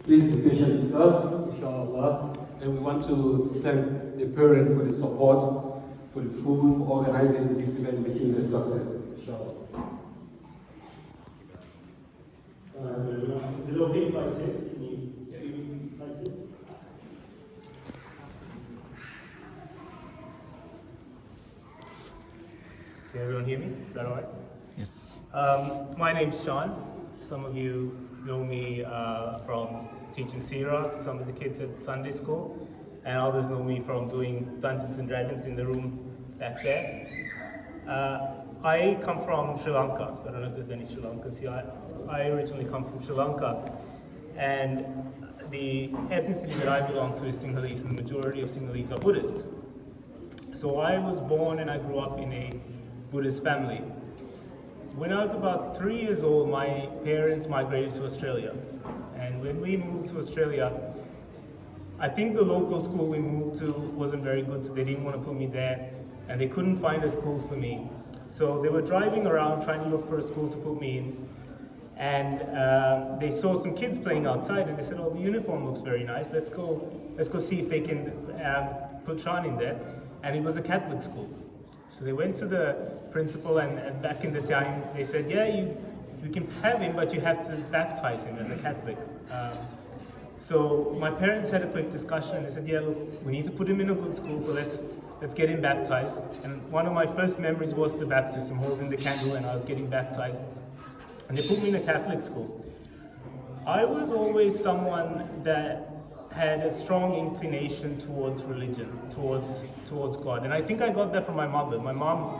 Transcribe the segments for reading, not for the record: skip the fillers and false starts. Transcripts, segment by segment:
Please be patient with us, inshallah. And we want to thank the parents for the support, for the food, for organizing this event, making it a success, inshallah. Is it okay if I sit? Can you if I sit? Can everyone hear me? Is that all right? Yes. My name's Shan. Some of you know me from teaching Sirah to some of the kids at Sunday school, and others know me from doing Dungeons and Dragons in the room back there. I come from Sri Lanka, so I don't know if there's any Sri Lankans here. I originally come from Sri Lanka, and the ethnicity that I belong to is Sinhalese, and the majority of Sinhalese are Buddhist. So I was born and I grew up in a Buddhist family. When I was about 3 years old, my parents migrated to Australia. And when we moved to Australia, I think the local school we moved to wasn't very good, so they didn't want to put me there, and they couldn't find a school for me. So they were driving around trying to look for a school to put me in, and they saw some kids playing outside, and they said, "Oh, the uniform looks very nice. Let's go see if they can put Shan in there." And it was a Catholic school. So they went to the principal, and back in the time, they said, "Yeah, you can have him, but you have to baptize him as a Catholic." So my parents had a quick discussion, and they said, "Yeah, look, we need to put him in a good school, so let's get him baptized." And one of my first memories was the baptism, holding the candle, and I was getting baptized. And they put me in a Catholic school. I was always someone that had a strong inclination towards religion, towards God. And I think I got that from my mother. My mom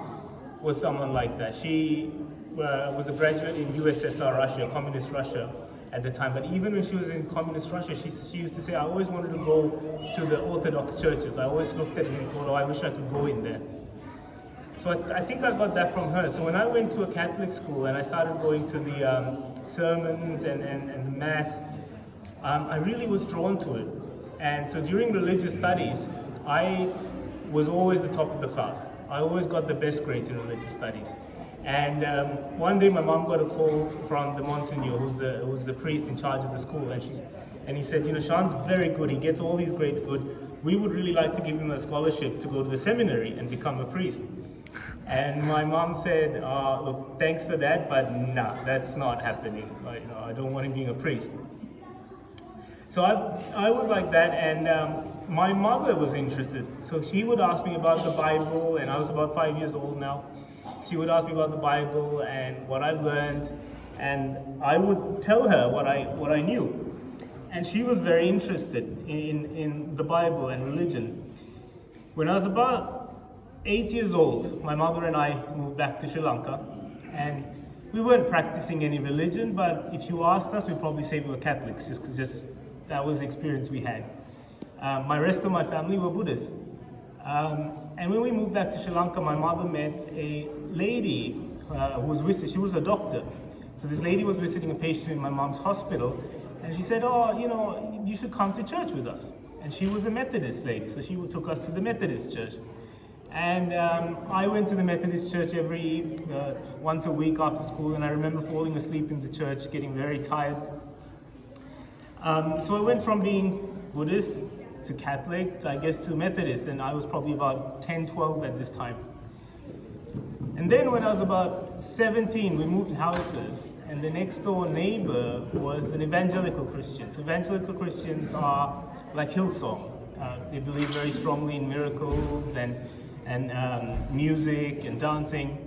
was someone like that. She was a graduate in USSR Russia, communist Russia at the time. But even when she was in communist Russia, she used to say, "I always wanted to go to the Orthodox churches. I always looked at it and thought, oh, I wish I could go in there." So I think I got that from her. So when I went to a Catholic school and I started going to the sermons and the Mass, I really was drawn to it. And so during religious studies, I was always the top of the class. I always got the best grades in religious studies. And one day my mom got a call from the Monsignor, who's the priest in charge of the school, and he said, "Shan's very good, he gets all these grades good. We would really like to give him a scholarship to go to the seminary and become a priest." And my mom said, "Look, thanks for that, but nah, that's not happening. I don't want him being a priest." So I was like that, and my mother was interested. So she would ask me about the Bible, and I was about 5 years old now. She would ask me about the Bible and what I've learned, and I would tell her what I knew. And she was very interested in the Bible and religion. When I was about 8 years old, my mother and I moved back to Sri Lanka, and we weren't practicing any religion, but if you asked us, we'd probably say we were Catholics, just that was the experience we had. My rest of my family were Buddhists. And when we moved back to Sri Lanka, my mother met a lady who was visiting. She was a doctor. So this lady was visiting a patient in my mom's hospital, and she said, "Oh, you should come to church with us." And she was a Methodist lady, so she took us to the Methodist church. And I went to the Methodist church once a week after school, and I remember falling asleep in the church, getting very tired. So I went from being Buddhist to Catholic, I guess, to Methodist, and I was probably about 10, 12 at this time. And then when I was about 17, we moved houses, and the next door neighbor was an evangelical Christian. So evangelical Christians are like Hillsong. They believe very strongly in miracles and music and dancing.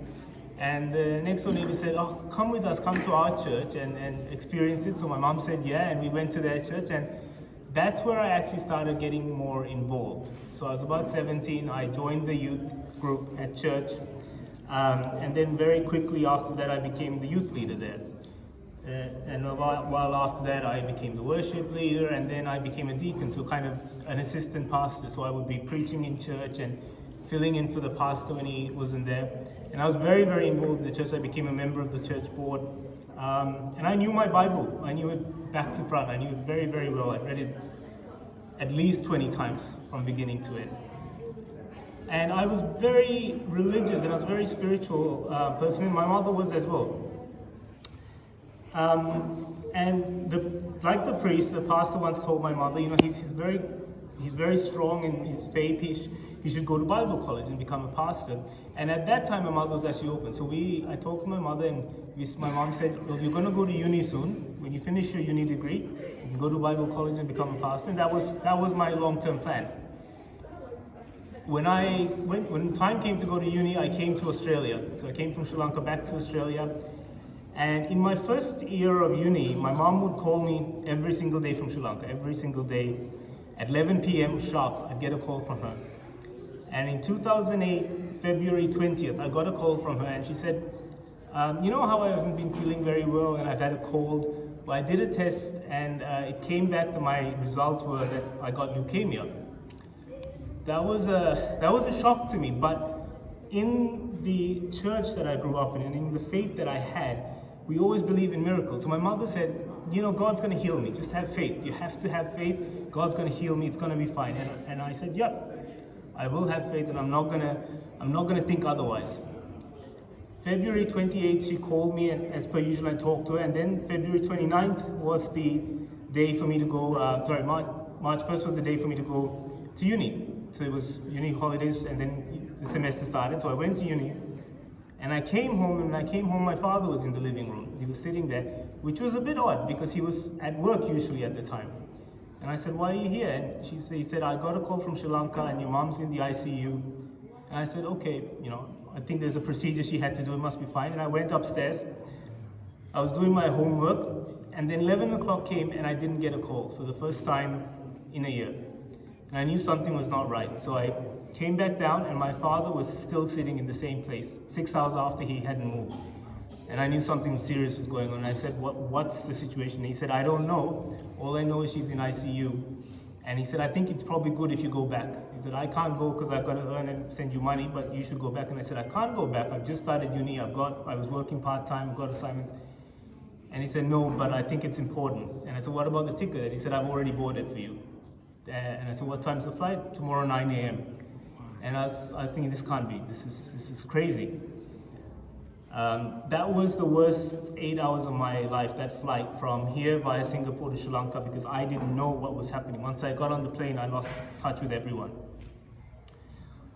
And the next door neighbor said, "Oh, come with us, come to our church and experience it." So my mom said, "Yeah," and we went to their church, and that's where I actually started getting more involved. So I was about 17, I joined the youth group at church, and then very quickly after that I became the youth leader there. And a while after that I became the worship leader, and then I became a deacon, so kind of an assistant pastor. So I would be preaching in church and filling in for the pastor when he wasn't there. And I was very, very involved in the church. I became a member of the church board. And I knew my Bible. I knew it back to front. I knew it very, very well. I read it at least 20 times from beginning to end. And I was very religious, and I was a very spiritual person, and my mother was as well. And like the priest, the pastor once told my mother, he's very strong in his faith. He should go to Bible college and become a pastor. And at that time, my mother was actually open. So I talked to my mother, and my mom said, well, you're going to go to uni soon. When you finish your uni degree, you can go to Bible college and become a pastor. And that was my long-term plan. When time came to go to uni, I came to Australia. So I came from Sri Lanka back to Australia. And in my first year of uni, my mom would call me every single day from Sri Lanka, every single day. At 11 p.m. sharp, I'd get a call from her. And in 2008, February 20th, I got a call from her, and she said, you know how I haven't been feeling very well and I've had a cold? Well, I did a test, and it came back that my results were that I got leukemia. That was a shock to me, but in the church that I grew up in and in the faith that I had, we always believe in miracles. So my mother said, God's going to heal me. Just have faith. You have to have faith. God's going to heal me. It's going to be fine. And I said, yep, I will have faith, and I'm not going to think otherwise. February 28th, she called me, and as per usual, I talked to her. And then February 29th was the day for me to go. March 1st was the day for me to go to uni. So it was uni holidays, and then the semester started. So I went to uni, and I came home. And when I came home, my father was in the living room. He was sitting there, which was a bit odd because he was at work usually at the time. And I said, why are you here? And he said, I got a call from Sri Lanka, and your mom's in the ICU. And I said, okay, I think there's a procedure she had to do. It must be fine. And I went upstairs. I was doing my homework, and then 11 o'clock came, and I didn't get a call for the first time in a year. And I knew something was not right. So I came back down, and my father was still sitting in the same place, 6 hours after he hadn't moved. And I knew something serious was going on. And I said, what's the situation? And he said, I don't know. All I know is she's in ICU. And he said, I think it's probably good if you go back. He said, I can't go because I've got to earn and send you money, but you should go back. And I said, I can't go back. I've just started uni. I was working part-time, got assignments. And he said, no, but I think it's important. And I said, what about the ticket? And he said, I've already bought it for you. And I said, what time's the flight? Tomorrow, 9 a.m. And I was thinking, this can't be. This is crazy. That was the worst 8 hours of my life, that flight from here via Singapore to Sri Lanka, because I didn't know what was happening. Once I got on the plane, I lost touch with everyone.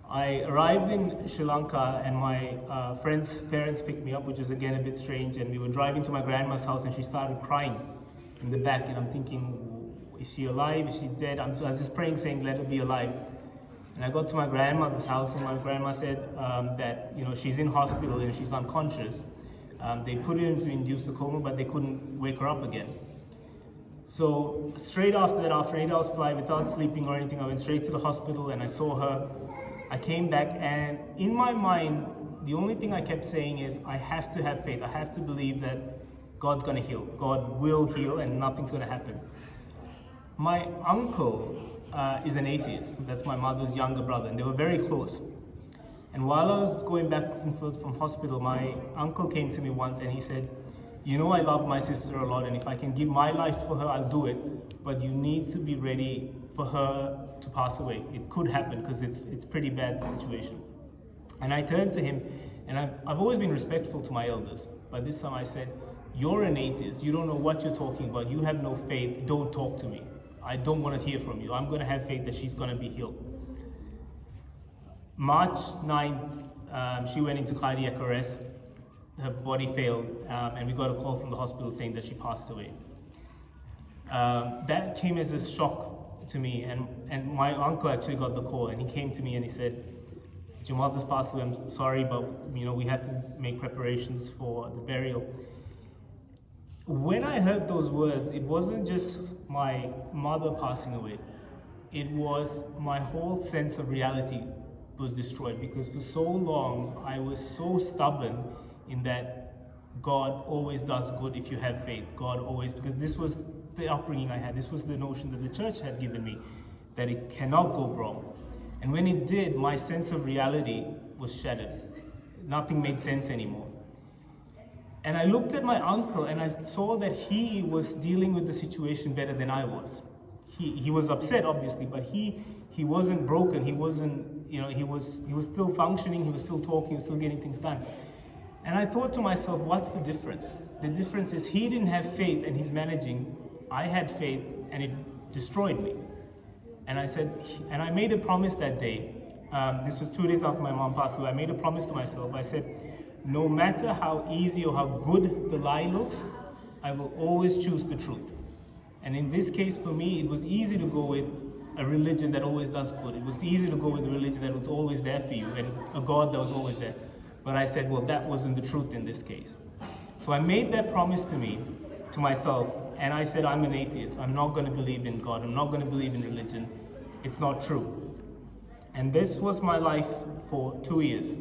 I arrived in Sri Lanka, and my friend's parents picked me up, which is again a bit strange, and we were driving to my grandma's house, and she started crying in the back, and I'm thinking, is she alive? Is she dead? I was just praying, saying, let her be alive. And I got to my grandmother's house, and my grandma said that she's in hospital and she's unconscious. They put her into induced coma, but they couldn't wake her up again. So straight after that, after 8 hours flight, without sleeping or anything, I went straight to the hospital and I saw her. I came back, and in my mind, the only thing I kept saying is, I have to have faith. I have to believe that God's going to heal. God will heal, and nothing's going to happen. My uncle is an atheist. That's my mother's younger brother, and they were very close. And while I was going back and forth from hospital, my uncle came to me once and he said, I love my sister a lot, and if I can give my life for her, I'll do it. But you need to be ready for her to pass away. It could happen because it's pretty bad, the situation. And I turned to him, and I've always been respectful to my elders. But this time I said, you're an atheist. You don't know what you're talking about. You have no faith. Don't talk to me. I don't want to hear from you. I'm going to have faith that she's going to be healed. March 9th, she went into cardiac arrest. Her body failed, and we got a call from the hospital saying that she passed away. That came as a shock to me, and my uncle actually got the call, and he came to me and he said, your mother's passed away. I'm sorry, but we have to make preparations for the burial. When I heard those words, it wasn't just my mother passing away. It was my whole sense of reality was destroyed, because for so long I was so stubborn in that God always does good if you have faith. God always, because this was the upbringing I had. This was the notion that the church had given me, that it cannot go wrong. And when it did, my sense of reality was shattered. Nothing made sense anymore. And I looked at my uncle and I saw that he was dealing with the situation better than I was. He was upset, obviously, but he wasn't broken. He wasn't, he was still functioning. He was still talking. He was still getting things done. And I thought to myself, what's the difference? The difference is he didn't have faith and he's managing. I had faith and it destroyed me. And I said, and I made a promise that day. This was 2 days after my mom passed away. I made a promise to myself. I said, no matter how easy or how good the lie looks, I will always choose the truth. And in this case, for me, it was easy to go with a religion that always does good. It was easy to go with a religion that was always there for you and a God that was always there. But I said, well, that wasn't the truth in this case. So I made that promise to myself, and I said, I'm an atheist. I'm not going to believe in God. I'm not going to believe in religion. It's not true. And this was my life for 2 years.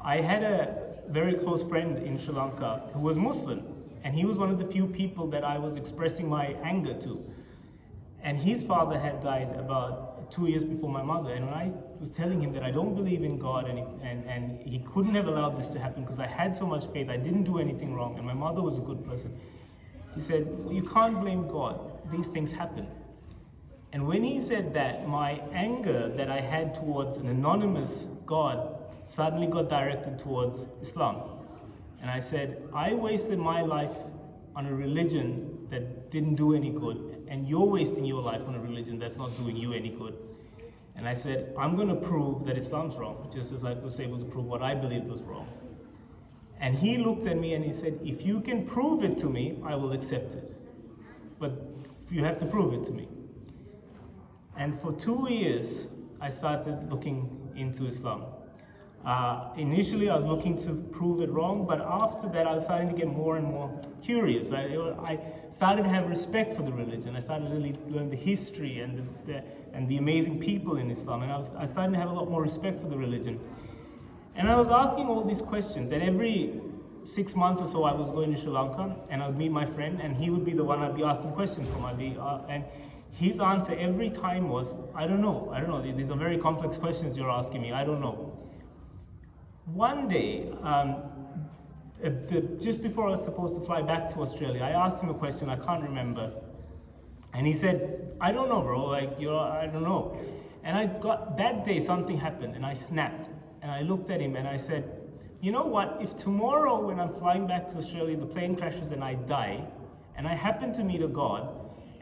I had a very close friend in Sri Lanka who was Muslim, and he was one of the few people that I was expressing my anger to. And his father had died about 2 years before my mother, and when I was telling him that I don't believe in God and he couldn't have allowed this to happen because I had so much faith, I didn't do anything wrong, and my mother was a good person, he said, well, you can't blame God, these things happen. And when he said that, my anger that I had towards an anonymous God suddenly got directed towards Islam. And I said, I wasted my life on a religion that didn't do any good, and you're wasting your life on a religion that's not doing you any good. And I said, I'm going to prove that Islam's wrong, just as I was able to prove what I believed was wrong. And he looked at me and he said, if you can prove it to me, I will accept it. But you have to prove it to me. And for 2 years, I started looking into Islam. Initially, I was looking to prove it wrong, but after that, I was starting to get more and more curious. I started to have respect for the religion. I started to really learn the history and the amazing people in Islam, and I started to have a lot more respect for the religion. And I was asking all these questions, and every 6 months or so, I was going to Sri Lanka, and I'd meet my friend, and he would be the one I'd be asking questions from. And his answer every time was, I don't know. These are very complex questions you're asking me. I don't know. One day, just before I was supposed to fly back to Australia, I asked him a question, I can't remember. And he said, I don't know, bro, I don't know. And that day something happened and I snapped. And I looked at him and I said, you know what, if tomorrow when I'm flying back to Australia, the plane crashes and I die, and I happen to meet a God,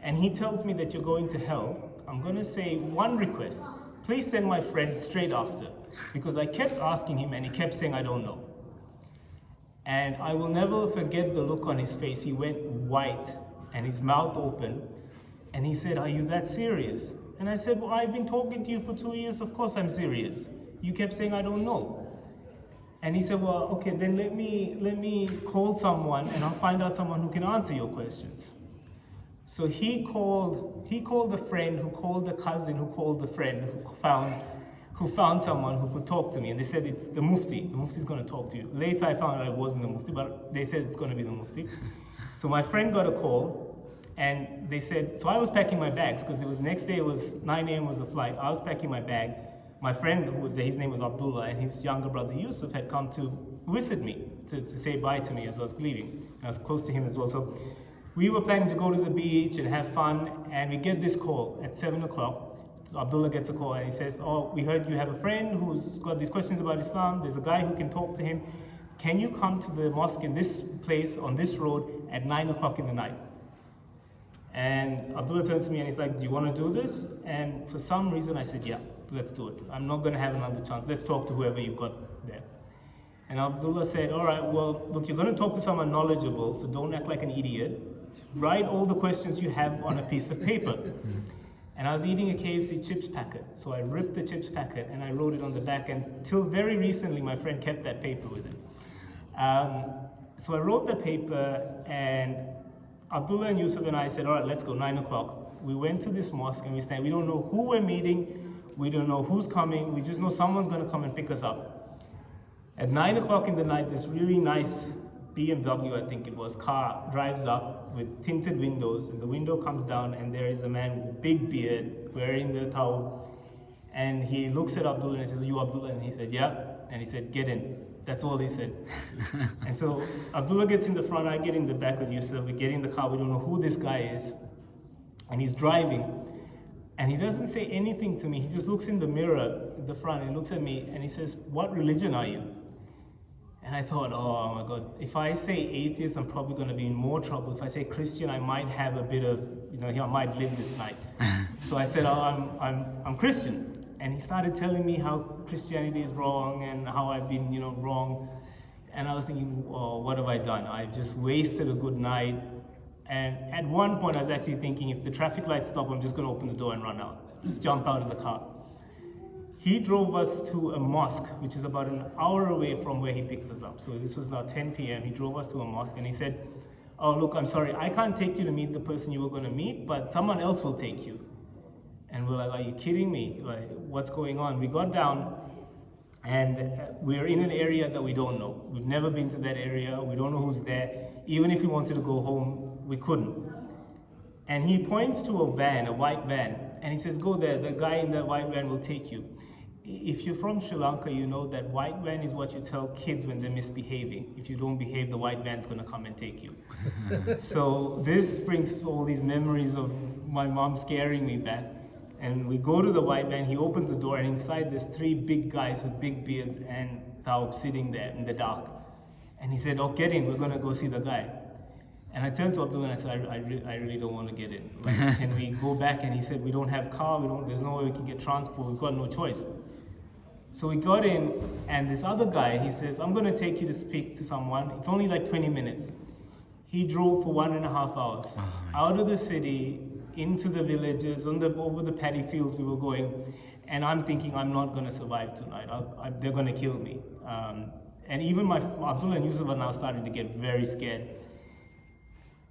and he tells me that you're going to hell, I'm going to say one request. Please send my friend straight after. Because I kept asking him and he kept saying, I don't know. And I will never forget the look on his face. He went white and his mouth open. And he said, are you that serious? And I said, well, I've been talking to you for 2 years. Of course I'm serious. You kept saying, I don't know. And he said, well, okay, then let me call someone and I'll find out someone who can answer your questions. So he called a friend who called a cousin who called a friend who found someone who could talk to me. And they said, it's the Mufti. The Mufti's going to talk to you. Later I found out it wasn't the Mufti, but they said it's going to be the Mufti. So my friend got a call and they said, so I was packing my bags because the next day it was 9 a.m. was the flight. I was packing my bag. My friend who was there, his name was Abdullah, and his younger brother Yusuf had come to visit me, to say bye to me as I was leaving. And I was close to him as well. So we were planning to go to the beach and have fun, and we get this call at 7 o'clock. So Abdullah gets a call and he says, oh, we heard you have a friend who's got these questions about Islam. There's a guy who can talk to him. Can you come to the mosque in this place on this road at 9 o'clock in the night? And Abdullah turns to me and he's like, do you want to do this? And for some reason I said, yeah, let's do it. I'm not going to have another chance. Let's talk to whoever you've got there. And Abdullah said, all right, well, look, you're going to talk to someone knowledgeable, so don't act like an idiot. Write all the questions you have on a piece of paper. And I was eating a KFC chips packet. So I ripped the chips packet and I wrote it on the back. And till very recently, my friend kept that paper with him. So I wrote the paper and Abdullah and Yusuf and I said, all right, let's go, 9 o'clock. We went to this mosque and we stand. We don't know who we're meeting. We don't know who's coming. We just know someone's going to come and pick us up. At 9 o'clock in the night, this really nice BMW, I think it was, car drives up with tinted windows, and the window comes down and there is a man with a big beard wearing the towel, and he looks at Abdullah and he says, you Abdullah? And he said, yeah. And he said, get in. That's all he said. And so Abdullah gets in the front, I get in the back with Yusuf, we get in the car, we don't know who this guy is, and he's driving, and he doesn't say anything to me. He just looks in the mirror in the front and looks at me and he says, what religion are you? And I thought, oh my God, if I say atheist, I'm probably going to be in more trouble. If I say Christian, I might have a bit of, I might live this night. So I said, oh, I'm Christian. And he started telling me how Christianity is wrong and how I've been, wrong. And I was thinking, oh, what have I done? I've just wasted a good night. And at one point, I was actually thinking, if the traffic lights stop, I'm just going to open the door and run out. Just jump out of the car. He drove us to a mosque, which is about an hour away from where he picked us up. So this was now 10 p.m. He drove us to a mosque and he said, oh, look, I'm sorry, I can't take you to meet the person you were going to meet, but someone else will take you. And we're like, are you kidding me? Like, what's going on? We got down and we're in an area that we don't know. We've never been to that area. We don't know who's there. Even if we wanted to go home, we couldn't. And he points to a van, a white van, and he says, go there, the guy in that white van will take you. If you're from Sri Lanka, you know that white van is what you tell kids when they're misbehaving. If you don't behave, the white van's gonna come and take you. So this brings all these memories of my mom scaring me back. And we go to the white van, he opens the door, and inside there's 3 big guys with big beards and Taub sitting there in the dark. And he said, oh, get in, we're gonna go see the guy. And I turned to Abdul and I said, I really don't want to get in. Like, can we go back? And he said, we don't have car, there's no way we can get transport, we've got no choice. So we got in, and this other guy, he says, I'm gonna take you to speak to someone. It's only like 20 minutes. He drove for 1.5 hours out of the city, into the villages, over the paddy fields we were going. And I'm thinking, I'm not gonna survive tonight. They're gonna kill me. And even Abdullah and Yusuf are now starting to get very scared.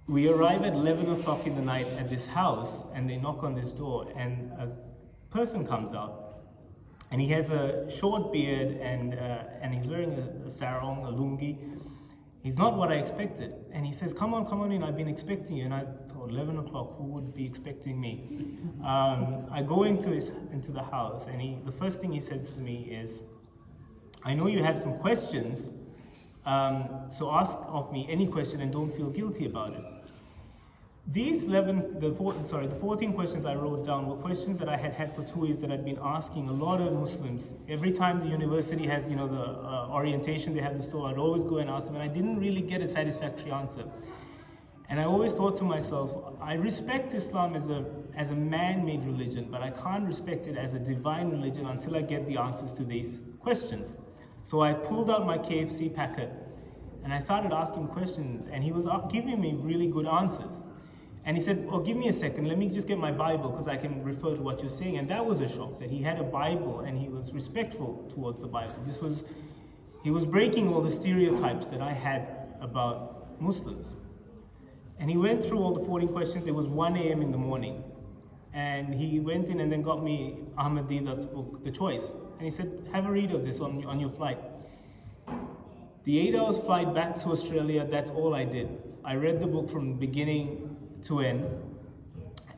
We arrive at 11 o'clock in the night at this house, and they knock on this door, and a person comes out. And he has a short beard, and he's wearing a sarong, a lungi. He's not what I expected. And he says, come on in, I've been expecting you. And I thought, 11 o'clock, who would be expecting me? I go into the house, and the first thing he says to me is, I know you have some questions, so ask of me any question and don't feel guilty about it. These 14 questions I wrote down were questions that I had for 2 years that I'd been asking a lot of Muslims. Every time the university has, the orientation, they have the store, I'd always go and ask them, and I didn't really get a satisfactory answer. And I always thought to myself, I respect Islam as a man-made religion, but I can't respect it as a divine religion until I get the answers to these questions. So I pulled out my KFC packet, and I started asking questions, and he was giving me really good answers. And he said, oh, give me a second, let me just get my Bible because I can refer to what you're saying. And that was a shock, that he had a Bible and he was respectful towards the Bible. He was breaking all the stereotypes that I had about Muslims. And he went through all the 14 questions. It was 1 a.m. in the morning. And he went in and then got me Ahmad Deedat's book, The Choice. And he said, have a read of this on your flight. The 8 hours flight back to Australia, that's all I did. I read the book from beginning to end,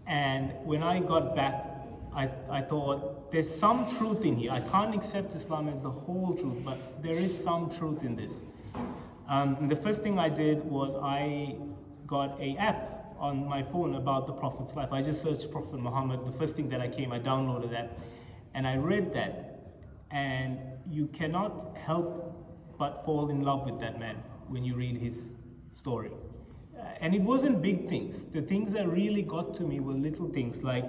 and when I got back, I thought, there's some truth in here. I can't accept Islam as the whole truth, but there is some truth in this. The first thing I did was I got an app on my phone about the Prophet's life. I just searched Prophet Muhammad. The first thing that I downloaded that, and I read that, and you cannot help but fall in love with that man when you read his story. And it wasn't big things. The things that really got to me were little things, like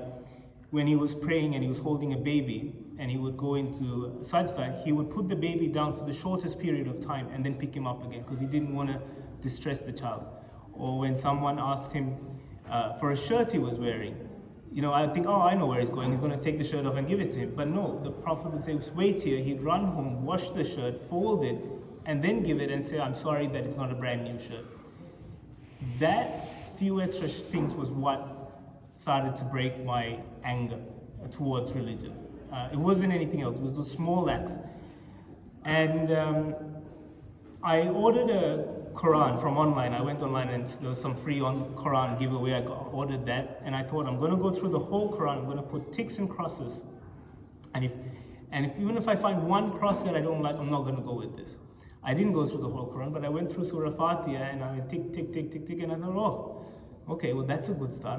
when he was praying and he was holding a baby and he would go into sajda, he would put the baby down for the shortest period of time and then pick him up again because he didn't want to distress the child. Or when someone asked him for a shirt he was wearing, I think, oh, I know where he's going. He's going to take the shirt off and give it to him. But no, the Prophet would say, wait here. He'd run home, wash the shirt, fold it, and then give it and say, I'm sorry that it's not a brand new shirt. That few extra things was what started to break my anger towards religion. It wasn't anything else. It was those small acts. And I ordered a Quran from online. I went online and there was some free Quran giveaway. I ordered that, and I thought, I'm going to go through the whole Quran. I'm going to put ticks and crosses. And even if I find one cross that I don't like, I'm not going to go with this. I didn't go through the whole Quran, but I went through Surah Fatiha and I went tick, tick, tick, tick, tick, and I thought, oh, okay, well, that's a good start.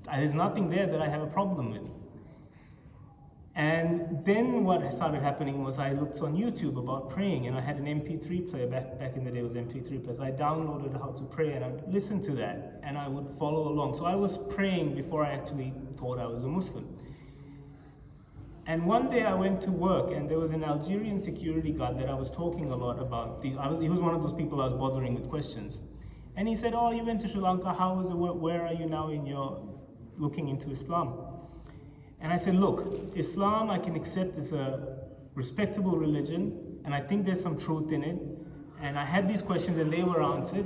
There's nothing there that I have a problem with. And then what started happening was I looked on YouTube about praying, and I had an MP3 player, back in the day it was MP3 players. I downloaded how to pray and I listened to that and I would follow along. So I was praying before I actually thought I was a Muslim. And one day I went to work and there was an Algerian security guard that I was talking a lot about. He was one of those people I was bothering with questions. And he said, oh, you went to Sri Lanka, how was it, where are you now in your looking into Islam? And I said, look, Islam I can accept as a respectable religion, and I think there's some truth in it. And I had these questions and they were answered,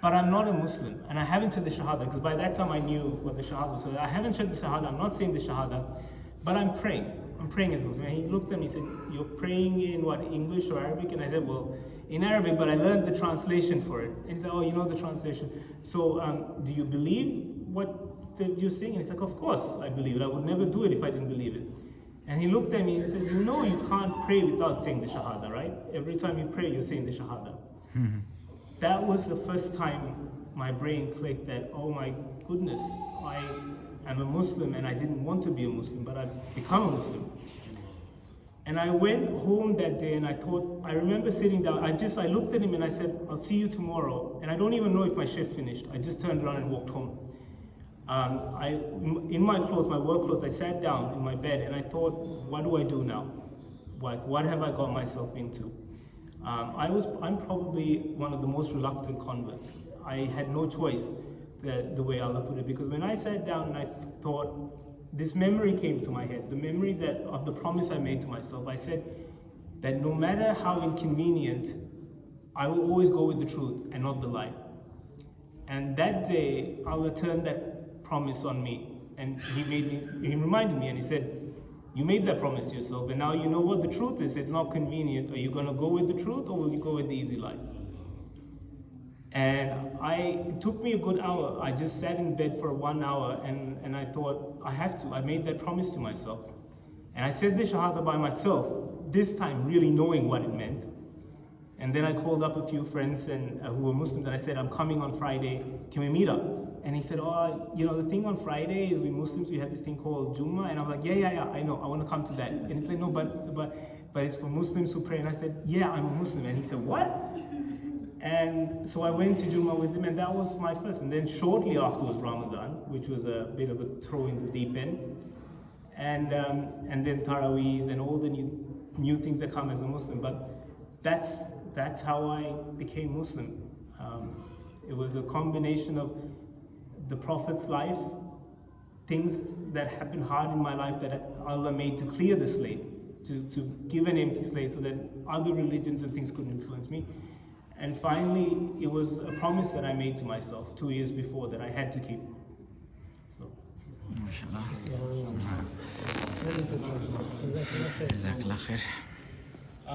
but I'm not a Muslim. And I haven't said the Shahada, because by that time I knew what the Shahada was. So I haven't said the Shahada, I'm not saying the Shahada, but I'm praying. I'm praying as a Muslim. And he looked at me and said, you're praying in what, English or Arabic? And I said, well, in Arabic, but I learned the translation for it. And he said, oh, you know the translation. So do you believe what you're saying? And he's like, of course I believe it. I would never do it if I didn't believe it. And he looked at me and said, you know you can't pray without saying the Shahada, right? Every time you pray, you're saying the Shahada. That was the first time my brain clicked that, oh my goodness, I am a Muslim and I didn't want to be a Muslim, but I've become a Muslim. And I went home that day and I remember sitting down, I looked at him and I said, I'll see you tomorrow. And I don't even know if my shift finished. I just turned around and walked home. In my clothes, my work clothes, I sat down in my bed and I thought, what do I do now? What have I got myself into? I'm probably one of the most reluctant converts. I had no choice, the way Allah put it, because when I sat down and I thought, this memory came to my head, the memory of the promise I made to myself. I said that no matter how inconvenient, I will always go with the truth and not the lie. And that day, Allah turned that promise on me, and He reminded me, and He said, you made that promise to yourself, and now you know what the truth is. It's not convenient. Are you going to go with the truth, or will you go with the easy life? And it took me a good hour. I just sat in bed for 1 hour, and I thought, I have to. I made that promise to myself. And I said the Shahada by myself, this time really knowing what it meant. And then I called up a few friends who were Muslims, and I said, I'm coming on Friday, can we meet up? And he said, oh, you know, the thing on Friday is we Muslims, we have this thing called Jummah. And I'm like, yeah, I know, I want to come to that. And he's like, no, but it's for Muslims who pray. And I said, yeah, I'm a Muslim. And he said, what? And so I went to Jummah with him, and that was my first. And then shortly after was Ramadan, which was a bit of a throw in the deep end. And then Taraweehs and all the new things that come as a Muslim. But that's how I became Muslim. It was a combination of the Prophet's life, things that happened hard in my life that Allah made to clear the slate, to give an empty slate so that other religions and things couldn't influence me. And finally, it was a promise that I made to myself 2 years before that I had to keep. So. MashaAllah.